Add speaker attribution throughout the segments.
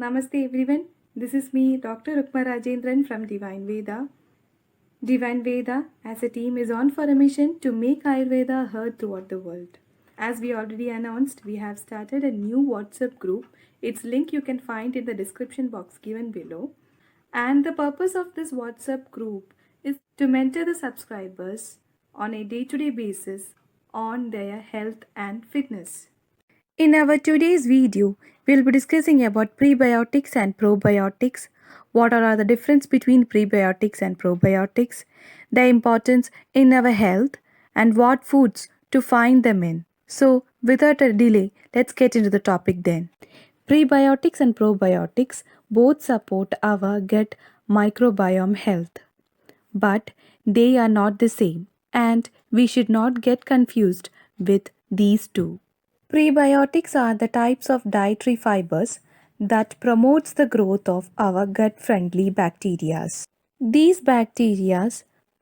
Speaker 1: Namaste everyone. This is me, Dr. Rukma Rajendran from Divine Veda. Divine Veda as a team is on for a mission to make Ayurveda heard throughout the world. As we already announced, we have started a new WhatsApp group. Its link you can find in the description box given below. And the purpose of this WhatsApp group is to mentor the subscribers on a day to day basis on their health and fitness. In our today's video, we'll be discussing about prebiotics and probiotics, what are the difference between prebiotics and probiotics, their importance in our health, and what foods to find them in. So, without a delay, let's get into the topic then. Prebiotics and probiotics both support our gut microbiome health, but they are not the same, and we should not get confused with these two. Prebiotics are the types of dietary fibers that promotes the growth of our gut-friendly bacteria. These bacteria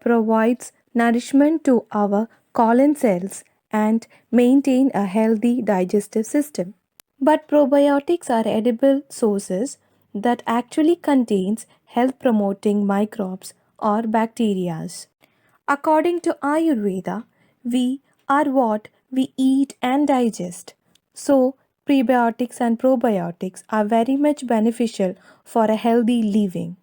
Speaker 1: provides nourishment to our colon cells and maintain a healthy digestive system. But probiotics are edible sources that actually contains health promoting microbes or bacteria. According to Ayurveda, we are what we eat and digest. So, prebiotics and probiotics are very much beneficial for a healthy living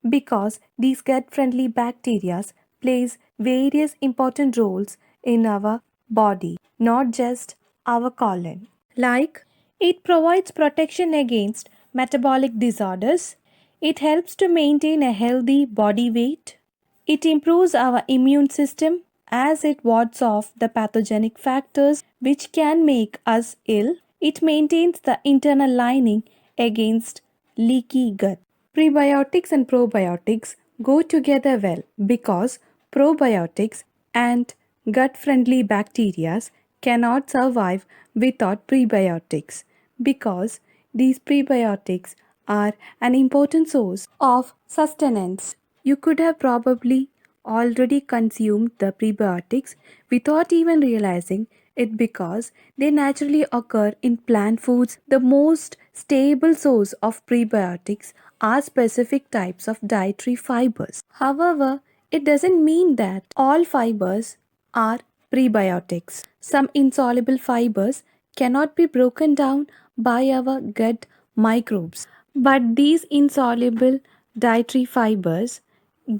Speaker 1: because these gut-friendly bacteria plays various important roles in our body, not just our colon. Like it provides protection against metabolic disorders, it helps to maintain a healthy body weight, it improves our immune system as it wards off the pathogenic factors which can make us ill. It maintains the internal lining against leaky gut. Prebiotics and probiotics go together well because probiotics and gut friendly bacteria cannot survive without prebiotics because these prebiotics are an important source of sustenance. You could have probably already consumed the prebiotics without even realizing it because they naturally occur in plant foods. The most stable source of prebiotics are specific types of dietary fibers. However, it doesn't mean that all fibers are prebiotics. Some insoluble fibers cannot be broken down by our gut microbes. But these insoluble dietary fibers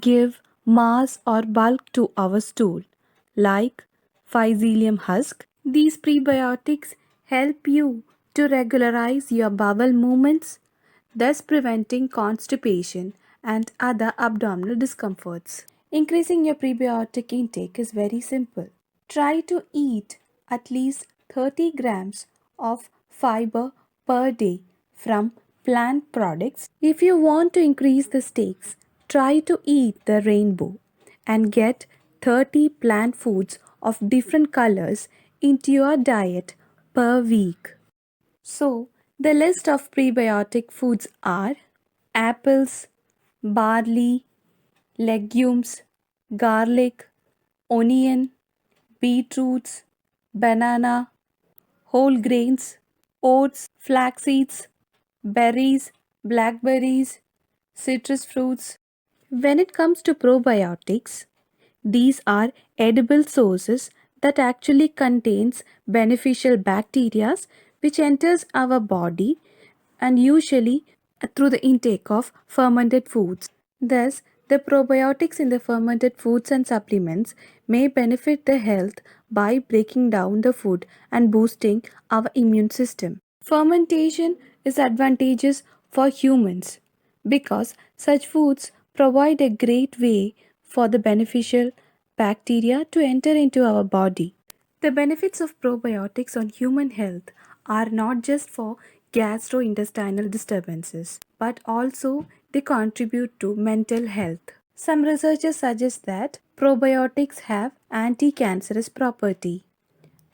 Speaker 1: give mass or bulk to our stool, like phycelium husk. These prebiotics help you to regularize your bowel movements, thus preventing constipation and other abdominal discomforts. Increasing your prebiotic intake is very simple. Try to eat at least 30 grams of fiber per day from plant products. If you want to increase the stakes, try to eat the rainbow and get 30 plant foods of different colors into your diet per week. So, the list of prebiotic foods are apples, barley, legumes, garlic, onion, beetroots, banana, whole grains, oats, flax seeds, berries, blackberries, citrus fruits. When it comes to probiotics, these are edible sources that actually contains beneficial bacteria which enters our body and usually through the intake of fermented foods. Thus, the probiotics in the fermented foods and supplements may benefit the health by breaking down the food and boosting our immune system. Fermentation is advantageous for humans because such foods provide a great way for the beneficial bacteria to enter into our body. The benefits of probiotics on human health are not just for gastrointestinal disturbances, but also they contribute to mental health. Some researchers suggest that probiotics have anti-cancerous property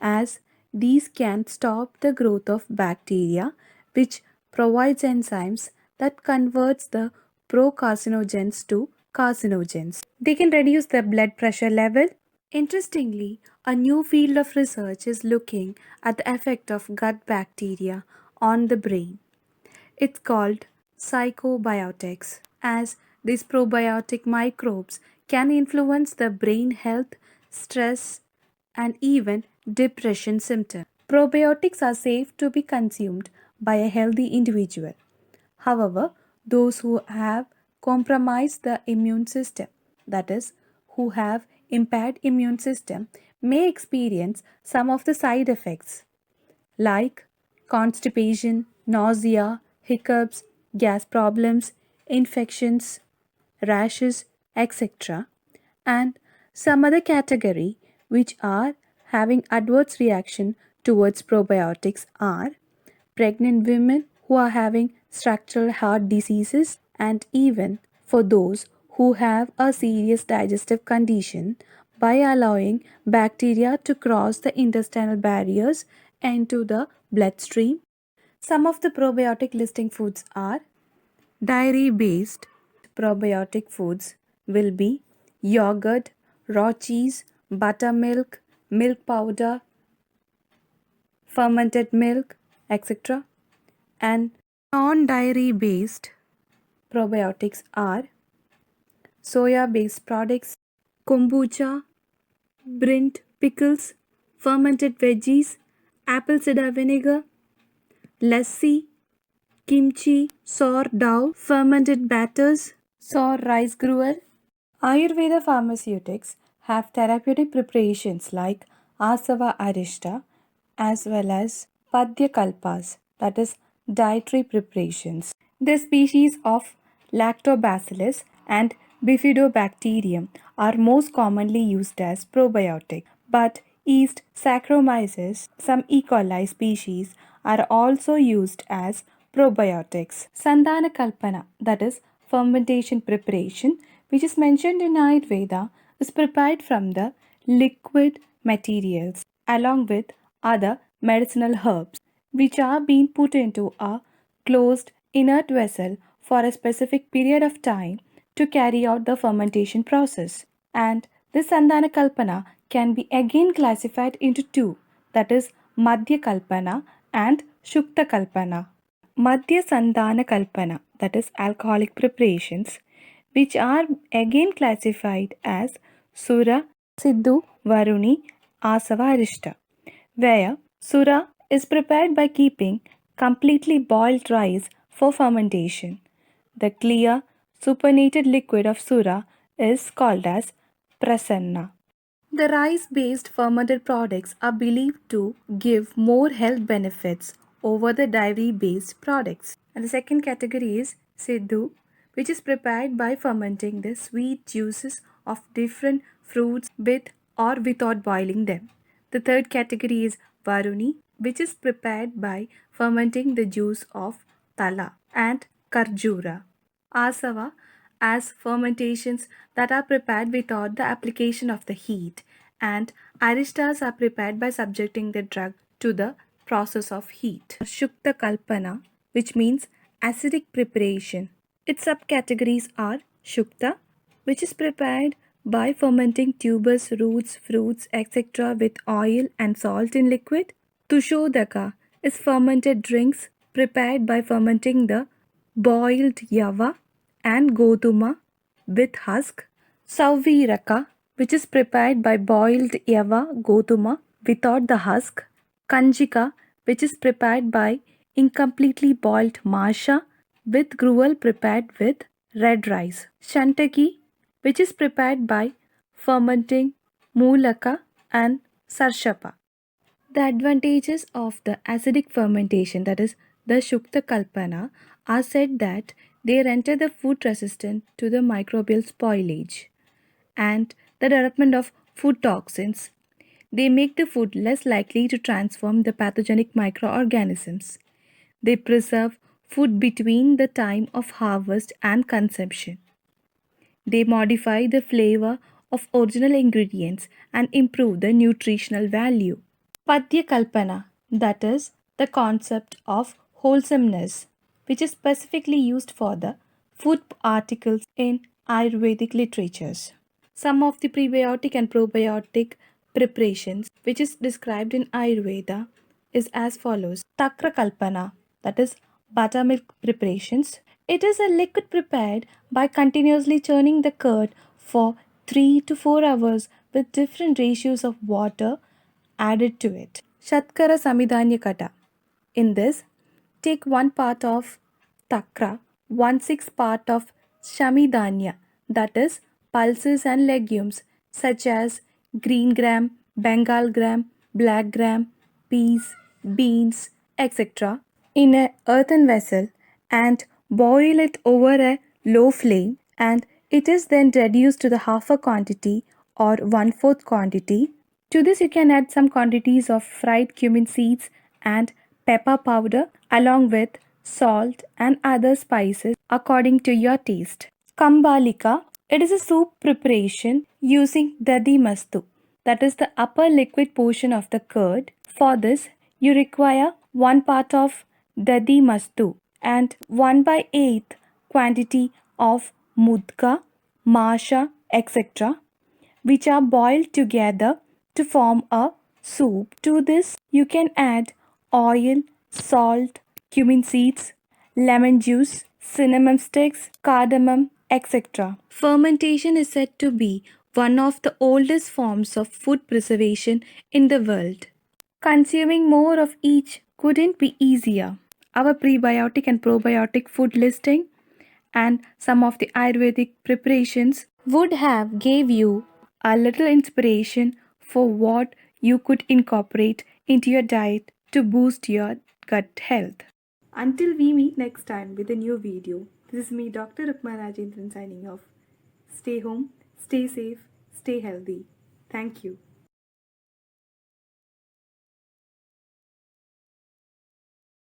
Speaker 1: as these can stop the growth of bacteria which provides enzymes that converts the procarcinogens to carcinogens. They can reduce the blood pressure level. Interestingly, a new field of research is looking at the effect of gut bacteria on the brain. It's called psychobiotics, as these probiotic microbes can influence the brain health, stress, and even depression symptoms. Probiotics are safe to be consumed by a healthy individual. However, those who have compromised the immune system, that is, who have impaired immune system, may experience some of the side effects like constipation, nausea, hiccups, gas problems, infections, rashes, etc. And some other category which are having adverse reaction towards probiotics are pregnant women who are having structural heart diseases, and even for those who have a serious digestive condition by allowing bacteria to cross the intestinal barriers into the bloodstream. Some of the probiotic listing foods are dairy based probiotic foods will be yogurt, raw cheese, buttermilk, milk powder, fermented milk, etc. And non dairy based probiotics are soya based products, kombucha, Brint pickles, fermented veggies, apple cider vinegar, lassi, kimchi, sourdough, fermented batters, sour rice gruel. Ayurveda pharmaceutics have therapeutic preparations like Asava Arishta as well as Padyakalpas, that is, dietary preparations. The species of Lactobacillus and Bifidobacterium are most commonly used as probiotic, but yeast Saccharomyces, some E. coli species, are also used as probiotics. Sandana Kalpana, that is, fermentation preparation, which is mentioned in Ayurveda, is prepared from the liquid materials along with other medicinal herbs, which are being put into a closed inert vessel for a specific period of time to carry out the fermentation process. And this Sandana Kalpana can be again classified into two, that is Madhya Kalpana and Shukta Kalpana. Madhya Sandana Kalpana, that is alcoholic preparations, which are again classified as Sura, Siddhu, Varuni, Asava, Arishta, where Sura is prepared by keeping completely boiled rice for fermentation. The clear, supernated liquid of Sura is called as Prasanna. The rice based fermented products are believed to give more health benefits over the dairy based products. And the second category is Siddhu, which is prepared by fermenting the sweet juices of different fruits with or without boiling them. The third category is Varuni, which is prepared by fermenting the juice of Tala and Karjura. Asava as fermentations that are prepared without the application of the heat, and aristas are prepared by subjecting the drug to the process of heat. Shukta Kalpana, which means acidic preparation. Its subcategories are Shukta, which is prepared by fermenting tubers, roots, fruits, etc. with oil and salt in liquid. Tushodaka is fermented drinks prepared by fermenting the boiled yava and goduma with husk. Sauviraka, which is prepared by boiled yava goduma without the husk. Kanjika, which is prepared by incompletely boiled masha with gruel prepared with red rice. Shantaki, which is prepared by fermenting mulaka and sarshapa. The advantages of the acidic fermentation, that is the Shukta Kalpana, are said that they render the food resistant to the microbial spoilage and the development of food toxins. They make the food less likely to transform the pathogenic microorganisms. They preserve food between the time of harvest and consumption. They modify the flavor of original ingredients and improve the nutritional value. Padya Kalpana, that is, the concept of wholesomeness, which is specifically used for the food articles in Ayurvedic literatures. Some of the prebiotic and probiotic preparations, which is described in Ayurveda, is as follows: Takra Kalpana, that is, buttermilk preparations. It is a liquid prepared by continuously churning the curd for 3 to 4 hours with different ratios of water added to it. Shatkara Samidanya Kata. In this, take 1 part of takra, 1/6 part of shamidanya, that is, pulses and legumes such as green gram, Bengal gram, black gram, peas, beans, etc., in a earthen vessel and boil it over a low flame, and it is then reduced to the half a quantity or 1/4 quantity. To this, you can add some quantities of fried cumin seeds and pepper powder along with salt and other spices according to your taste. Kambalika. It is a soup preparation using dadi mastu, that is the upper liquid portion of the curd. For this, you require 1 part of dadi mastu and 1/8 quantity of mudka, masha, etc., which are boiled together to form a soup. To this, you can add oil, salt, cumin seeds, lemon juice, cinnamon sticks, cardamom, etc. Fermentation is said to be one of the oldest forms of food preservation in the world. Consuming more of each couldn't be easier. Our prebiotic and probiotic food listing and some of the Ayurvedic preparations would have gave you a little inspiration for what you could incorporate into your diet to boost your gut health. Until we meet next time with a new video, this is me, Dr. Rukma Rajendran, signing off. Stay home, stay safe, stay healthy. Thank you.